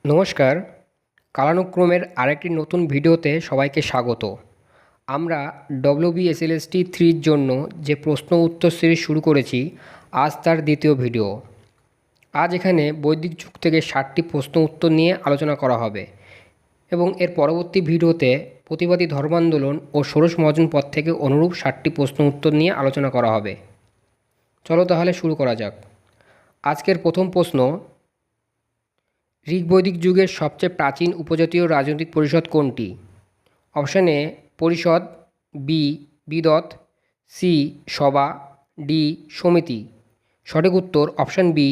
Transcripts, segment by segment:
নমস্কার। কালানুক্রমের আরেকটি নতুন ভিডিওতে সবাইকে স্বাগত। আমরা WBSLST 3-র জন্য যে প্রশ্ন উত্তর সিরিজ শুরু করেছি, আজ তার দ্বিতীয় ভিডিও। আজ এখানে বৈদিক যুগ থেকে 60টি প্রশ্ন উত্তর নিয়ে আলোচনা করা হবে এবং এর পরবর্তী ভিডিওতে প্রতিবাদী ধর্মান্দোলন ও ষোড়শ মহাজন পদ থেকে অনুরূপ 60টি প্রশ্ন উত্তর নিয়ে আলোচনা করা হবে। চলো তাহলে শুরু করা যাক। আজকের প্রথম প্রশ্ন, ঋগ্বৈদিক যুগের সবচেয়ে প্রাচীন উপজাতীয় রাজনৈতিক পরিষদ কোনটি? অপশান এ পরিষদ, বি বিদত, সি সভা, ডি সমিতি। সঠিক উত্তর অপশান বি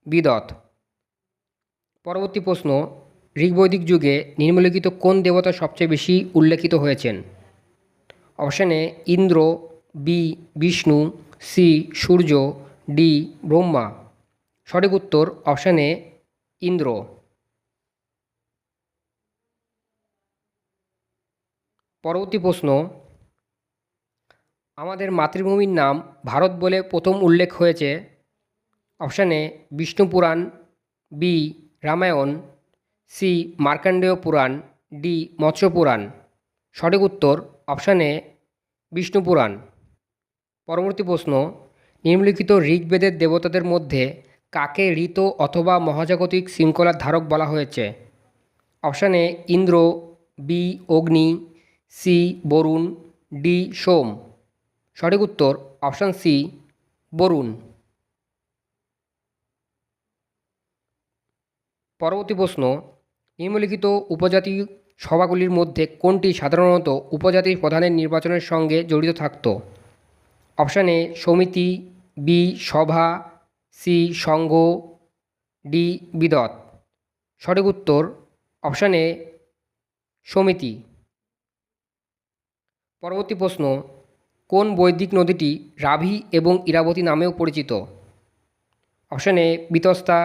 বিদত। পরবর্তী প্রশ্ন, ঋগ্বৈদিক যুগে নিম্নলিখিত কোন দেবতা সবচেয়ে বেশি উল্লেখিত হয়েছেন? Option A Indra, B Vishnu, C Surya, D Brahma. সঠিক উত্তর অপশান এ ইন্দ্র। পরবর্তী প্রশ্ন, আমাদের মাতৃভূমির নাম ভারত বলে প্রথম উল্লেখ হয়েছে? Option A Vishnu Purana, B Ramayana, C Markandeya Purana, D Matsya Purana. সঠিক উত্তর অপশান এ বিষ্ণু পুরাণ। পরবর্তী প্রশ্ন, নিম্নলিখিত ঋগ্বেদের দেবতাদের মধ্যে কাকে ঋত অথবা মহাজাগতিক শৃঙ্খলার ধারক বলা হয়েছে? Option A Indra, B Agni, C Varun, D সোম। সঠিক উত্তর অপশান সি বরুণ। পরবর্তী প্রশ্ন, নিম্নলিখিত উপজাতি সভাগুলির মধ্যে কোনটি সাধারণত উপজাতির প্রধানের নির্বাচনের সঙ্গে জড়িত থাকত? অপশান এ সমিতি, বি সভা, সি সংঘ, ডি বিদত। সঠিক উত্তর অপশান এ সমিতি। পরবর্তী প্রশ্ন, কোন বৈদিক নদীটি রাভি এবং ইরাবতী নামেও পরিচিত? Option A Vitasta,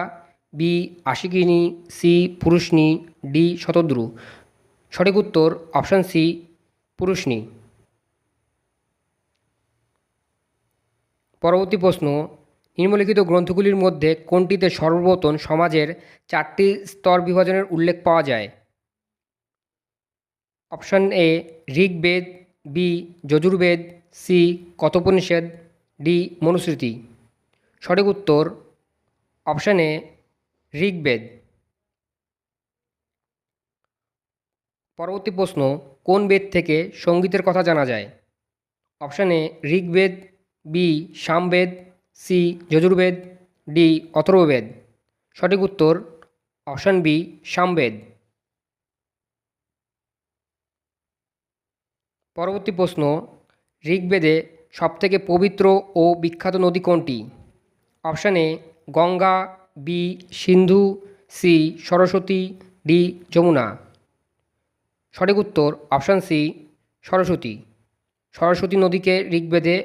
B Asikni, C Parushni, D Shatadru. সঠিক উত্তর অপশান সি পুরুষনি। পরবর্তী প্রশ্ন, নিম্নলিখিত গ্রন্থগুলির মধ্যে কোনটিতে সর্বপ্রথম সমাজের 4টি স্তর বিভাজনের উল্লেখ পাওয়া যায়? Option A Rigveda, B Yajurveda, C Kathopanishad, D Manusmriti. সঠিক উত্তর অপশান এ ঋগ্বেদ। পরবর্তী প্রশ্ন, কোন বেদ থেকে সঙ্গীতের কথা জানা যায়? Option A Rigveda, B Samaveda, C Yajurveda, D Atharvaveda. সঠিক উত্তর অপশান বি সামবেদ। পরবর্তী প্রশ্ন, ঋগ্বেদে সবথেকে পবিত্র ও বিখ্যাত নদী কোনটি? Option A Ganga, B Sindhu, C Saraswati, D Yamuna. সঠিক উত্তর অপশান সি সরস্বতী। সরস্বতী নদীকে ঋগ্বেদে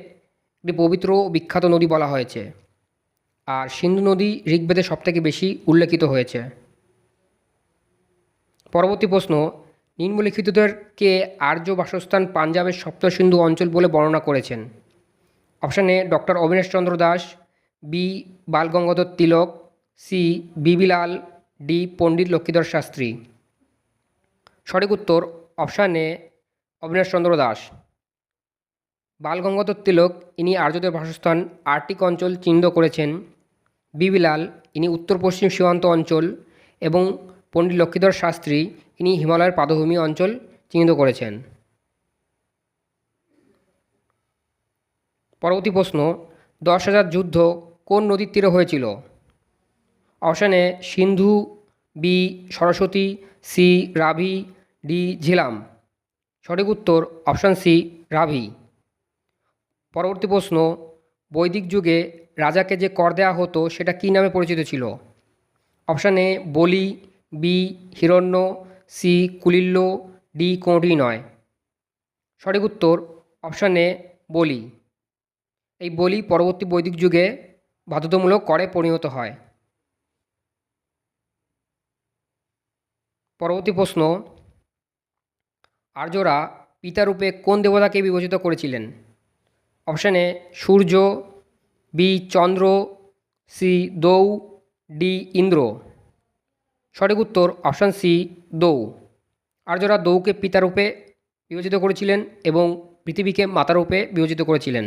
একটি পবিত্র ও বিখ্যাত নদী বলা হয়েছে, আর সিন্ধু নদী ঋগ্বেদে সবথেকে বেশি উল্লেখিত হয়েছে। পরবর্তী প্রশ্ন, নিম্নলিখিতদেরকে আর্য বাসস্থান পাঞ্জাবের সপ্ত সিন্ধু অঞ্চল বলে বর্ণনা করেছেন? Option A doctor Abinash Chandra Das, B Balgangadhar Tilak, C B B Lal, D Pandit Lakshmidhar Shastri. সঠিক উত্তর অপশান এ অবিনাশ চন্দ্র দাস। বালগঙ্গাধর তিলক ইনি আর্যদের বাসস্থান আর্টিক অঞ্চল চিহ্নিত করেছেন। বিবিলাল ইনি উত্তর পশ্চিম সীমান্ত অঞ্চল এবং পণ্ডিত লক্ষ্মীধর শাস্ত্রী ইনি হিমালয়ের পাদভূমি অঞ্চল চিহ্নিত করেছেন। পরবর্তী প্রশ্ন, 10,000 যুদ্ধ কোন নদীর তীরে হয়েছিল? Option A Sindhu, B Saraswati, C Ravi, D Jhelum. সঠিক উত্তর অপশান সি রাভি। পরবর্তী প্রশ্ন, বৈদিক যুগে রাজাকে যে কর দেওয়া হতো সেটা কী নামে পরিচিত ছিল? অপশান এ বলি, বি হিরণ্য, সি কুলিল্য, ডি কোনোটি নয়। সঠিক উত্তর অপশান এ বলি। এই বলি পরবর্তী বৈদিক যুগে বাধ্যতামূলক করে পরিণত হয়। পরবর্তী প্রশ্ন, আর্যরা পিতারূপে কোন দেবতাকে বিবেচিত করেছিলেন? Option A Surya, B Chandra, C Dyaus, D Indra. সঠিক উত্তর অপশান সি দৌ। আর্যরা দৌকে পিতারূপে বিবেচিত করেছিলেন এবং পৃথিবীকে মাতারূপে বিবেচিত করেছিলেন।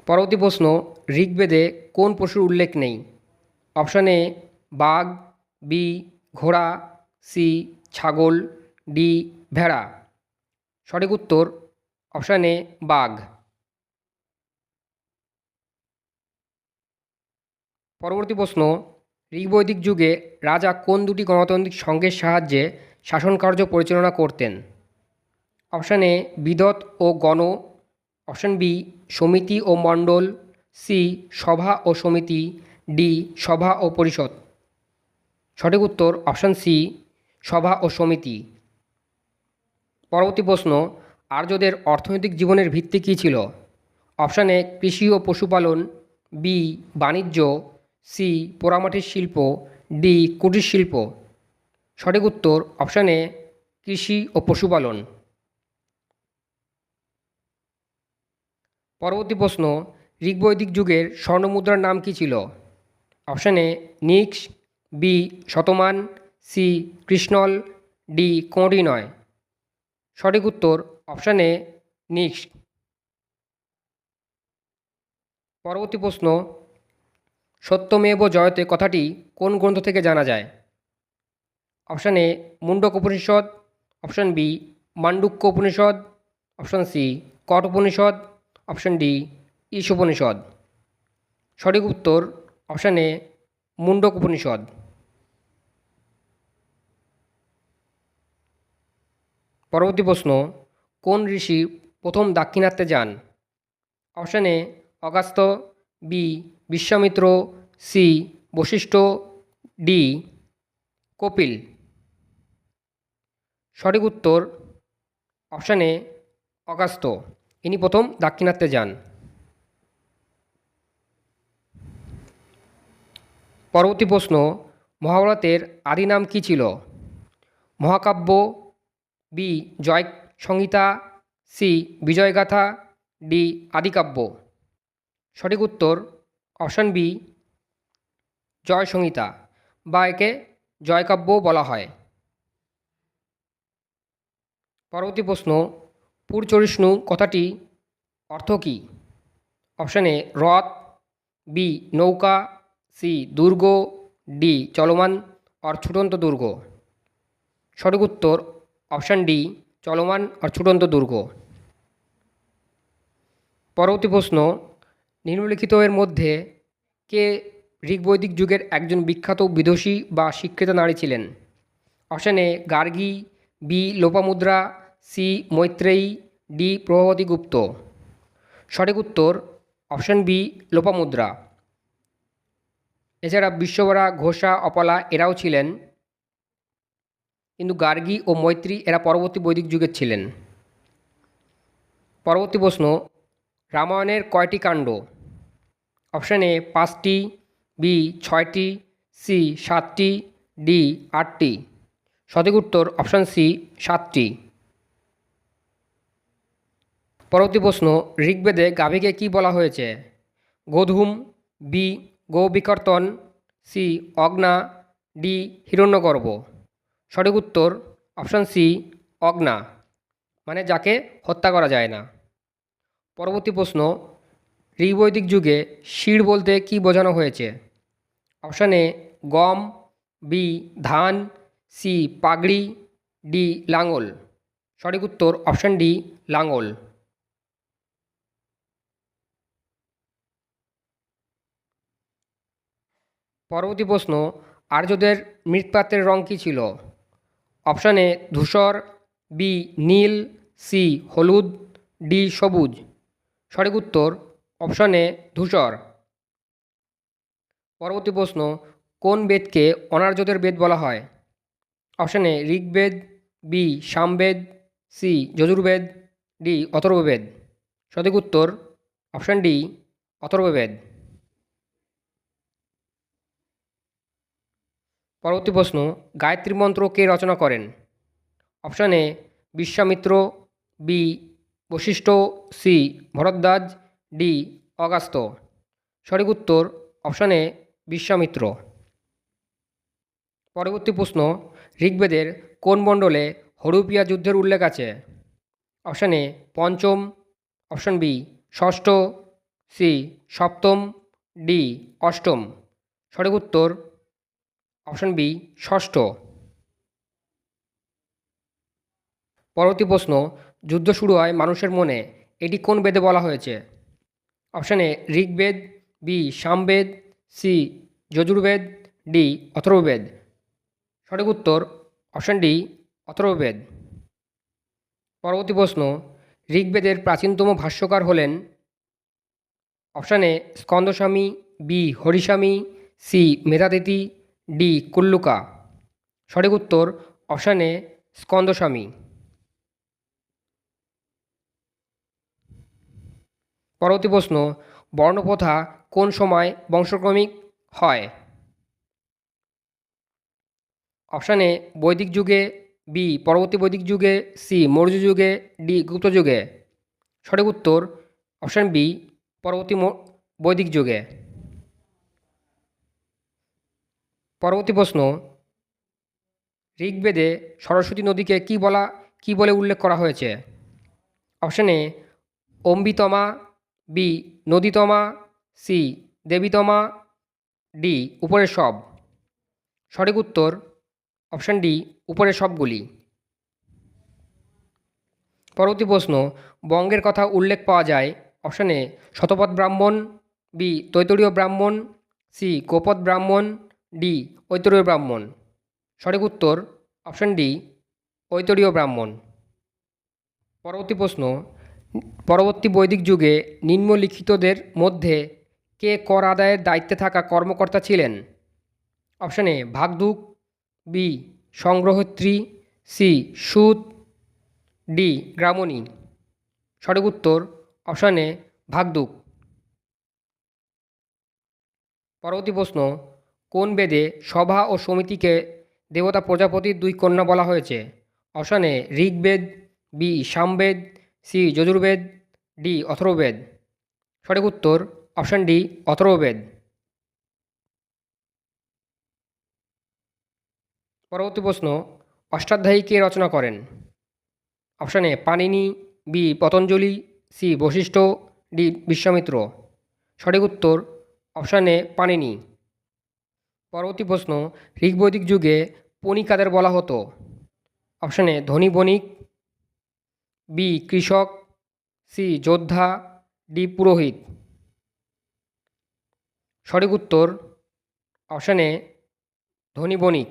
পরবর্তী প্রশ্ন, ঋগ্বেদে কোন পশুর উল্লেখ নেই? অপশান এ বাঘ, বি ঘোড়া, সি ছাগল, ডি ভেড়া। সঠিক উত্তর অপশান এ বাঘ। পরবর্তী প্রশ্ন, ঋগ্বৈদিক যুগে রাজা কোন দুটি গণতান্ত্রিক সংঘের সাহায্যে শাসনকার্য পরিচালনা করতেন? অপশান এ বিদত ও গণ, অপশান বি সমিতি ও মণ্ডল, সি সভা ও সমিতি, ডি সভা ও পরিষদ। সঠিক উত্তর অপশান সি সভা ও সমিতি। পরবর্তী প্রশ্ন, আর্যদের অর্থনৈতিক জীবনের ভিত্তি কী ছিল? অপশান এ কৃষি ও পশুপালন, বি বাণিজ্য, সি পোড়ামাটির শিল্প, ডি কুটির শিল্প। সঠিক উত্তর অপশান এ কৃষি ও পশুপালন। পরবর্তী প্রশ্ন, ঋগ্বৈদিক যুগের স্বর্ণমুদ্রার নাম কী ছিল? অপশান এ নিক্স, বি শতমান, সি কৃষ্ণল, ডি কোনটি নয়। সঠিক উত্তর অপশান এ নিক্স। পরবর্তী প্রশ্ন, সত্যমেব জয়তে কথাটি কোন গ্রন্থ থেকে জানা যায়? Option A Mundaka Upanishad, option B Mandukya Upanishad, option C Katha Upanishad, option D Ishopanishad. সঠিক উত্তর অপশান এ মুন্ডক উপনিষদ। পরবর্তী প্রশ্ন, কোন ঋষি প্রথম দাক্ষিণাত্যে যান? Option A Agastya, B Vishwamitra, C Vashishtha, D Kapil. সঠিক উত্তর অপশান এ অগাস্ত্য, ইনি প্রথম দাক্ষিণাত্যে যান। পরবর্তী প্রশ্ন, মহাভারতের আদি নাম কী ছিল? মহাকাব্য, বি জয় সংহিতা, সি বিজয়গাথা, ডি আদিকাব্য। সঠিক উত্তর অপশান বি জয় সংহিতা, বা একে জয়কাব্য বলা হয়। পরবর্তী প্রশ্ন, পুরচরিষ্ণু কথাটি অর্থ কী? অপশান এ রথ, বি নৌকা, সি দুর্গ, ডি চলমান আর ছুটন্ত দুর্গ। সঠিক উত্তর অপশান ডি চলমান আর ছুটন্ত দুর্গ। পরবর্তী প্রশ্ন, নিম্নলিখিত এর মধ্যে কে ঋগ্বৈদিক যুগের একজন বিখ্যাত বিদুষী বা শিক্ষিত নারী ছিলেন? Option A Gargi, B Lopamudra, C Maitreyi, D Prabhavati Gupta. সঠিক উত্তর অপশান বি লোপামুদ্রা। এছাড়া বিশ্ববরা, ঘোষা, অপালা এরাও ছিলেন, কিন্তু গার্গী ও মৈত্রী এরা পরবর্তী বৈদিক যুগের ছিলেন। পরবর্তী প্রশ্ন, রামায়ণের কয়টি কাণ্ড? অপশান এ 5টি, বি 6টি, সি 7টি, ডি 8টি। সঠিক উত্তর অপশান সি 7টি। পরবর্তী প্রশ্ন, ঋগ্বেদে গাভীকে কী বলা হয়েছে? গোধূম, বি গোবিকর্তন, সি অগ্না, ডি হিরণ্যগর্ভ। সঠিক উত্তর অপশান সি অগ্না, মানে যাকে হত্যা করা যায় না। পরবর্তী প্রশ্ন, ঋগ্বৈদিক যুগে শির বলতে কী বোঝানো হয়েছে? অপশান এ গম, বি ধান, সি পাগড়ি, ডি লাঙল। সঠিক উত্তর অপশান ডি লাঙল। পরবর্তী প্রশ্ন, আর্যদের মৃৎপাত্রের রং কী ছিল? অপশান এ ধূসর, বি নীল, সি হলুদ, ডি সবুজ। সঠিক উত্তর অপশান এ ধূসর। পরবর্তী প্রশ্ন, কোন বেদকে অনার্যদের বেদ বলা হয়? Option A Rigveda, B Samaveda, C Yajurveda, D Atharvaveda. সঠিক উত্তর অপশান ডি অথর্ববেদ। পরবর্তী প্রশ্ন, গায়ত্রী মন্ত্র কে রচনা করেন? Option A Vishwamitra, B Vashishtha, C Bharadwaj, D Agastya. সঠিক উত্তর অপশান এ বিশ্বামিত্র। পরবর্তী প্রশ্ন, ঋগ্বেদের কোন মণ্ডলে হরুপিয়া যুদ্ধের উল্লেখ আছে? অপশান এ পঞ্চম, অপশান বি ষষ্ঠ, সি সপ্তম, ডি অষ্টম। সঠিক উত্তর অপশান বি ষষ্ঠ। পরবর্তী প্রশ্ন, যুদ্ধ শুরু হয় মানুষের মনে, এটি কোন বেদে বলা হয়েছে? Option A Rigveda, B Samaveda, C Yajurveda, D Atharvaveda. সঠিক উত্তর অপশান ডি অথর্ববেদ। পরবর্তী প্রশ্ন, ঋগ্বেদের প্রাচীনতম ভাষ্যকার হলেন? Option A Skandaswami, B Hariswami, C Medhatithi, D Kulluka. সঠিক উত্তর অপশান এ স্কন্দস্বামী। পরবর্তী প্রশ্ন, বর্ণপ্রথা কোন সময় বংশক্রমিক হয়? অপশান এ বৈদিক যুগে, বি পরবর্তী বৈদিক যুগে, সি মৌর্য যুগে, ডি গুপ্ত যুগে। সঠিক উত্তর অপশান বি পরবর্তী বৈদিক যুগে। পরবর্তী প্রশ্ন, ঋগ্বেদে সরস্বতী নদীকে কি বলে উল্লেখ করা হয়েছে? Option A Ambitama, B Naditama, C Devitama, D উপরের সব। সঠিক উত্তর অপশান ডি উপরের সবগুলি। পরবর্তী প্রশ্ন, বঙ্গের কথা উল্লেখ পাওয়া যায়? অপশান এ শতপথ ব্রাহ্মণ, বি তৈতরীয় ব্রাহ্মণ, সি গোপদ ব্রাহ্মণ, ডি ঐতরীয় ব্রাহ্মণ। সঠিক উত্তর অপশান ডি ঐতরীয় ব্রাহ্মণ। পরবর্তী প্রশ্ন, পরবর্তী বৈদিক যুগে নিম্নলিখিতদের মধ্যে কে কর আদায়ের দায়িত্বে থাকা কর্মকর্তা ছিলেন? অপশান এ ভাগদুক, বি সংগ্রহত্রী, সি সুত, ডি গ্রামণী। সঠিক উত্তর অপশান এ ভাগদুক। পরবর্তী প্রশ্ন, কোন বেদে সভা ও সমিতিকে দেবতা প্রজাপতির দুই কন্যা বলা হয়েছে? Option A Rigveda, B Samaveda, C Yajurveda, D Atharvaveda. সঠিক উত্তর অপশান ডি অথর্ববেদ। পরবর্তী প্রশ্ন, অষ্টাধ্যায়ী কে রচনা করেন? Option A Panini, B Patanjali, C Vashishtha, D Vishwamitra. সঠিক উত্তর অপশান এ পাণিনি। পরবর্তী প্রশ্ন, ঋগ্বৈদিক যুগে পণি কাদের বলা হতো? অপশান এ ধনী বণিক, বি কৃষক, সি যোদ্ধা, ডি পুরোহিত। সঠিক উত্তর অপশান এ ধনী বণিক।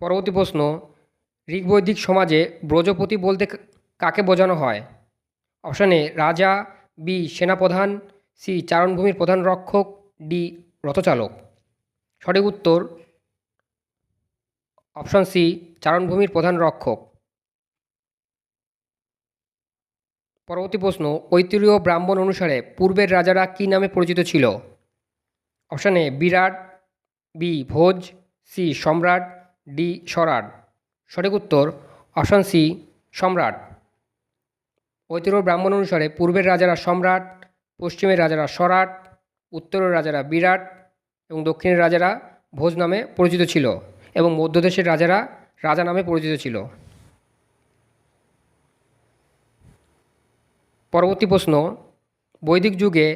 পরবর্তী প্রশ্ন, ঋগ্বৈদিক সমাজে ব্রজপতি বলতে কাকে বোঝানো হয়? অপশান এ রাজা, বি সেনাপ্রধান, সি চারণভূমির প্রধান রক্ষক, ডি রথচালক। সঠিক উত্তর অপশান সি চারণভূমির প্রধান রক্ষক। পরবর্তী প্রশ্ন, ঐতিহ্য ব্রাহ্মণ অনুসারে পূর্বের রাজারা কী নামে পরিচিত ছিল? অপশান এ বিরাট, বি ভোজ, সি সম্রাট, ডি স্বরাট। সঠিক উত্তর অপশান সি সম্রাট। ঐতিহ্য ব্রাহ্মণ অনুসারে পূর্বের রাজারা সম্রাট, পশ্চিমের রাজারা স্বরাট, উত্তরের রাজারা বিরাট এবং দক্ষিণের রাজারা ভোজ নামে পরিচিত ছিল এবং মধ্যদেশের রাজারা রাজা নামে পরিচিত ছিল। পরবর্তী প্রশ্ন, বৈদিক যুগে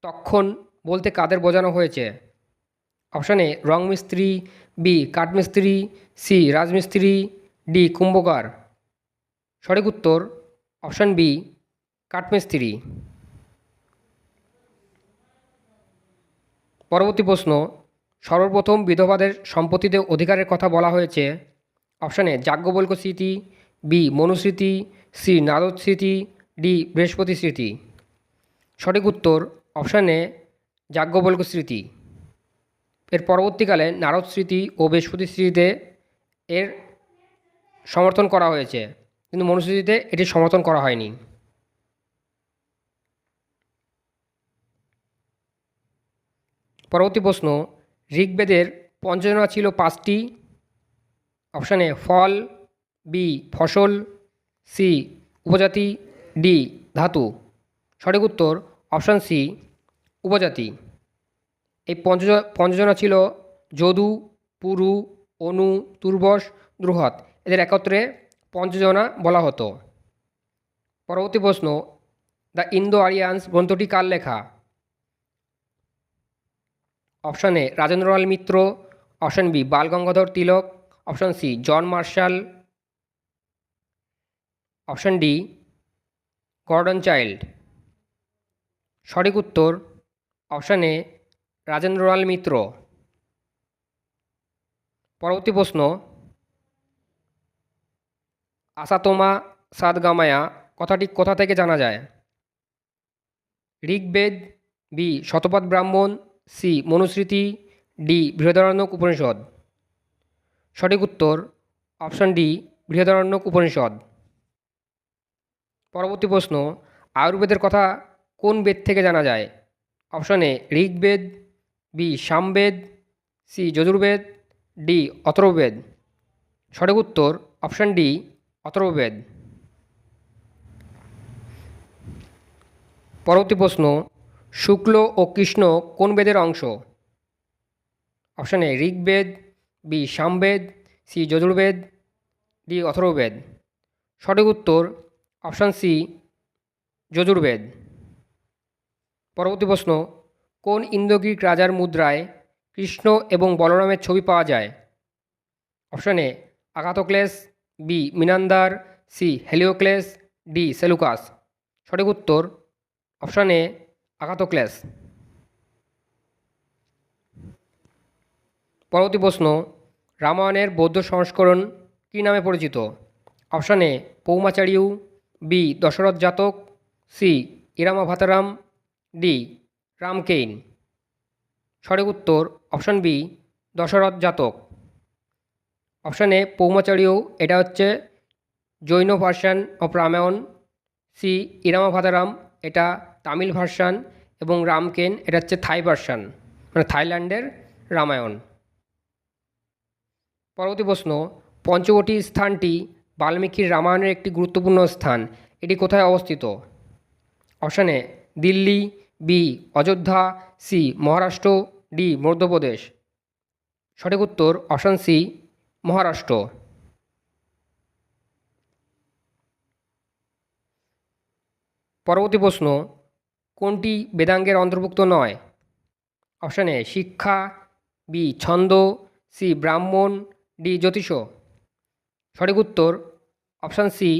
তক্ষণ বলতে কাদের বোঝানো হয়েছে? অপশান এ রং মিস্ত্রি, বি কাঠমিস্ত্রি, সি রাজমিস্ত্রি, ডি কুম্ভকার। সঠিক উত্তর অপশান বি কাঠমিস্ত্রি। পরবর্তী প্রশ্ন, সর্বপ্রথম বিধবাদের সম্পত্তিতে অধিকারের কথা বলা হয়েছে? অপশান এ যাজ্ঞবল্ক্য স্মৃতি, বি মনুস্মৃতি, সি নারদ স্মৃতি, ডি বৃহস্পতি স্মৃতি। সঠিক উত্তর অপশান এ যাজ্ঞবল্ক্য স্মৃতি। এর পরবর্তীকালে নারদ স্মৃতি ও বৃহস্পতি স্মৃতিতে এর সমর্থন করা হয়েছে, কিন্তু মনুস্মৃতিতে এটি সমর্থন করা হয়নি। পরবর্তী প্রশ্ন, ঋগ্বেদের পঞ্চজনা ছিল 5টি? অপশান এ ফল, বি ফসল, সি উপজাতি, ডি ধাতু। সঠিক উত্তর অপশান সি উপজাতি। এই পঞ্চজনা ছিল যদু, পুরু, অনু, তুর্বস, দ্রুহৎ। এদের একত্রে পঞ্চজনা বলা হতো। পরবর্তী প্রশ্ন, দ্য ইন্দো আরিয়ান্স গ্রন্থটি কার লেখা? Option A Rajendralal Mitra, option B Bal Gangadhar Tilak, option C John Marshall, option D Gordon Childe. সঠিক উত্তর অপশান এ রাজেন্দ্রলাল মিত্র। পরবর্তী প্রশ্ন, আসাতোমা সাদগামায়া কথাটি কোথা থেকে জানা যায়? ঋগ্বেদ, বি শতপথ ব্রাহ্মণ, সি মনুস্মৃতি, ডি বৃহদারণ্যক উপনিষদ। সঠিক উত্তর অপশান ডি বৃহদারণ্যক উপনিষদ। পরবর্তী প্রশ্ন, আয়ুর্বেদের কথা কোন বেদ থেকে জানা যায়? Option A Rigveda, B Samaveda, C Yajurveda, D Atharvaveda. সঠিক উত্তর অপশান ডি অথর্ববেদ। পরবর্তী প্রশ্ন, শুক্ল ও কৃষ্ণ কোন বেদের অংশ? Option A Rigveda, B Samaveda, C Yajurveda, D Atharvaveda. সঠিক উত্তর অপশান সি যজুর্বেদ। পরবর্তী প্রশ্ন, কোন ইন্দো গ্রিক রাজার মুদ্রায় কৃষ্ণ এবং বলরামের ছবি পাওয়া যায়? Option A Agathocles, B Menander, C Heliocles, D Seleucus. সঠিক উত্তর অপশান এ আগাথোক্লেস। পরবর্তী প্রশ্ন, রামায়ণের বৌদ্ধ সংস্করণ কী নামে পরিচিত? অপশান এ পৌমাচার্যু, বি দশরথ জাতক, সি ইরামাভাতারাম, ডি রামকেইন। সঠিক উত্তর অপশান বি দশরথ জাতক। অপশান এ পৌমাচার্যু এটা হচ্ছে Jain version of Ramayana, C Iramavataram এটা তামিল ভার্সান, এবং রামকেন এটা হচ্ছে থাই ভার্সান, মানে থাইল্যান্ডের রামায়ণ। পরবর্তী প্রশ্ন, পঞ্চবটী স্থানটি বাল্মীকির রামায়ণের একটি গুরুত্বপূর্ণ স্থান, এটি কোথায় অবস্থিত? Option A Delhi, B Ayodhya, C Maharashtra, D Madhya Pradesh. সঠিক উত্তর অপশান সি মহারাষ্ট্র। পরবর্তী প্রশ্ন, কোনটি বেদাঙ্গের অন্তর্ভুক্ত নয়? অপশান এ শিক্ষা, বি ছন্দ, সি ব্রাহ্মণ, ডি জ্যোতিষ। সঠিক উত্তর অপশান সি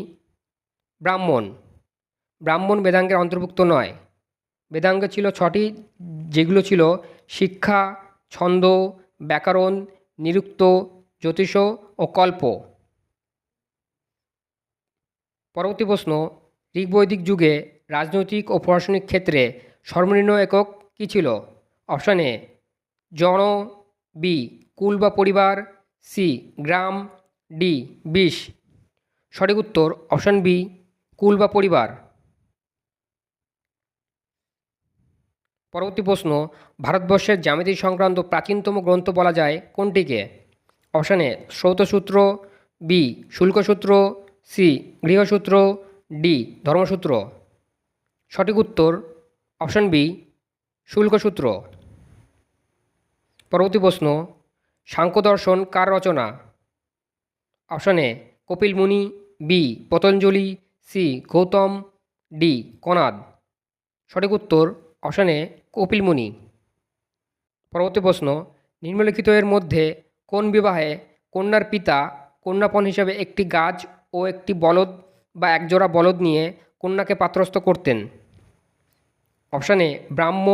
ব্রাহ্মণ। ব্রাহ্মণ বেদাঙ্গের অন্তর্ভুক্ত নয়। বেদাঙ্গ ছিল ছটি, যেগুলো ছিল শিক্ষা, ছন্দ, ব্যাকরণ, নিরুক্ত, জ্যোতিষ ও কল্প। পরবর্তী প্রশ্ন, ঋগ্বৈদিক যুগে রাজনৈতিক ও প্রশাসনিক ক্ষেত্রে সর্বনিম্ন একক কী ছিল? অপশান এ জন, বি কুল বা পরিবার, সি গ্রাম, ডি বিশ। সঠিক উত্তর অপশান বি কুল বা পরিবার। পরবর্তী প্রশ্ন, ভারতবর্ষের জ্যামিতি সংক্রান্ত প্রাচীনতম গ্রন্থ বলা যায় কোনটিকে? অপশান এ শ্রৌতসূত্র, বি শুল্কসূত্র, সি গৃহসূত্র, ডি ধর্মসূত্র। সঠিক উত্তর অপশান বি শুল্কসূত্র। পরবর্তী প্রশ্ন, সাংখ্য দর্শন কার রচনা? Option A Kapil Muni, B Patanjali, C Gautam, D Kanad. সঠিক উত্তর অপশান এ কপিল মুনি। পরবর্তী প্রশ্ন, নিম্নলিখিত এর মধ্যে কোন বিবাহে কন্যার পিতা কন্যাপণ হিসাবে একটি গাছ ও একটি বলদ বা একজোড়া বলদ নিয়ে কন্যাকে পাত্রস্থ করতেন? অপশান এ ব্রাহ্ম,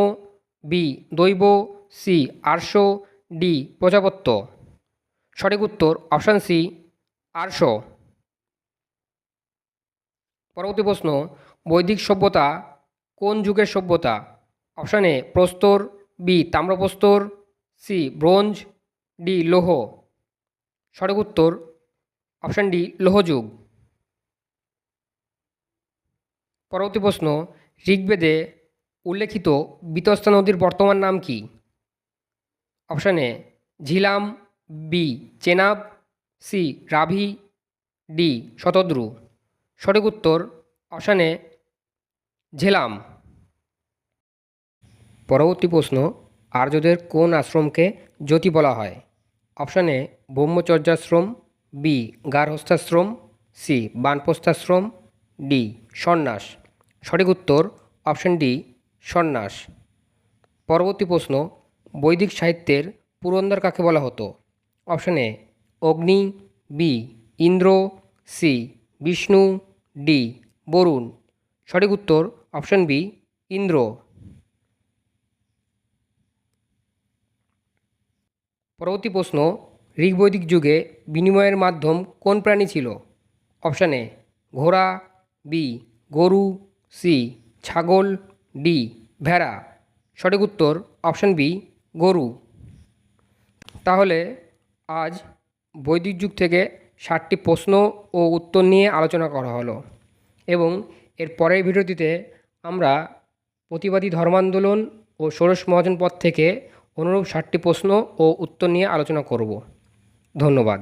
বি দৈব, সি আর্ষ, ডি প্রজাপত্য। সঠিক উত্তর অপশান সি আর্ষ। পরবর্তী প্রশ্ন, বৈদিক সভ্যতা কোন যুগের সভ্যতা? অপশান এ প্রস্তর, বি তাম্রপ্রস্তর, সি ব্রোঞ্জ, ডি লৌহ। সঠিক উত্তর অপশান ডি লৌহযুগ। পরবর্তী প্রশ্ন, ঋগ্বেদে উল্লেখিত বিতস্তা নদীর বর্তমান নাম কি? Option A Jhelum, B Chenab, C Ravi, D Shatadru. সঠিক উত্তর অপশান এ ঝেলাম। পরবর্তী প্রশ্ন, আর্যদের কোন আশ্রমকে জ্যোতি বলা হয়? Option A Brahmacharyashram, B Garhasthyashram, C Vanaprasthashram, D Sannyas. সঠিক উত্তর অপশান ডি সন্ন্যাস। পরবর্তী প্রশ্ন, বৈদিক সাহিত্যের পুরন্দর কাকে বলা হতো? Option A Agni, B Indra, C Vishnu, D Varun. সঠিক উত্তর অপশান বি ইন্দ্র। পরবর্তী প্রশ্ন, ঋগ্বৈদিক যুগে বিনিময়ের মাধ্যম কোন প্রাণী ছিল? অপশান এ ঘোড়া, বি গরু, সি ছাগল, ডি ভেড়া। সঠিক উত্তর অপশান বি গরু। তাহলে আজ বৈদিক যুগ থেকে 60টি প্রশ্ন ও উত্তর নিয়ে আলোচনা করা হলো এবং এর পরের ভিডিওটিতে আমরা প্রতিবাদী ধর্মান্দোলন ও ষোড়শ মহাজন পদ থেকে অনুরূপ 60টি প্রশ্ন ও উত্তর নিয়ে আলোচনা করব। ধন্যবাদ।